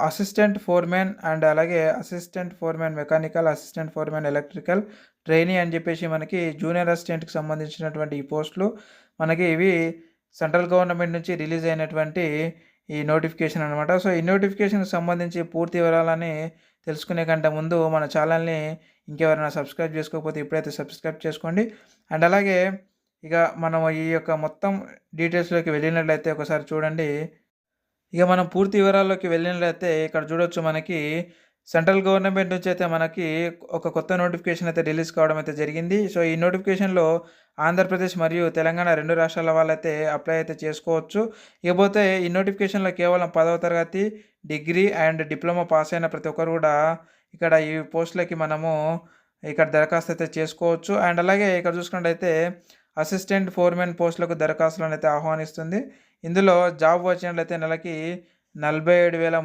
Assistant foremen and అలాగే assistant foremen mechanical, assistant foremen electrical, trainee అని చెప్పేసి మనకి జూనియర్ అసిస్టెంట్‌కి సంబంధించినటువంటి ఈ పోస్టులు మనకి ఇవి సెంట్రల్ గవర్నమెంట్ నుంచి రిలీజ్ అయినటువంటి ఈ నోటిఫికేషన్ అనమాట. సో, ఈ నోటిఫికేషన్‌కి సంబంధించి పూర్తి వివరాలని తెలుసుకునే కంటే ముందు మన ఛానల్‌ని ఇంకెవరైనా సబ్స్క్రైబ్ చేసుకోకపోతే ఇప్పుడైతే సబ్స్క్రైబ్ చేసుకోండి. అండ్ అలాగే ఇక మనం ఈ యొక్క మొత్తం డీటెయిల్స్‌లోకి వెళ్ళినట్లయితే ఒకసారి చూడండి. ఇక మనం పూర్తి వివరాల్లోకి వెళ్ళినట్లయితే ఇక్కడ చూడొచ్చు మనకి సెంట్రల్ గవర్నమెంట్ నుంచి అయితే మనకి ఒక కొత్త నోటిఫికేషన్ అయితే రిలీజ్ కావడం అయితే జరిగింది. సో, ఈ నోటిఫికేషన్‌లో ఆంధ్రప్రదేశ్ మరియు తెలంగాణ 2 రాష్ట్రాల వాళ్ళైతే అప్లై అయితే చేసుకోవచ్చు. ఇకపోతే ఈ నోటిఫికేషన్‌లో కేవలం 10వ తరగతి, డిగ్రీ అండ్ డిప్లొమా పాస్ అయిన ప్రతి ఒక్కరు కూడా ఇక్కడ ఈ పోస్టులకి మనము ఇక్కడ దరఖాస్తు అయితే చేసుకోవచ్చు. అండ్ అలాగే ఇక్కడ చూసుకున్నట్టయితే అసిస్టెంట్ ఫోర్‌మెన్ పోస్టులకు దరఖాస్తులనైతే ఆహ్వానిస్తుంది. ఇందులో జాబ్ వచ్చినట్లయితే నెలకి 47,000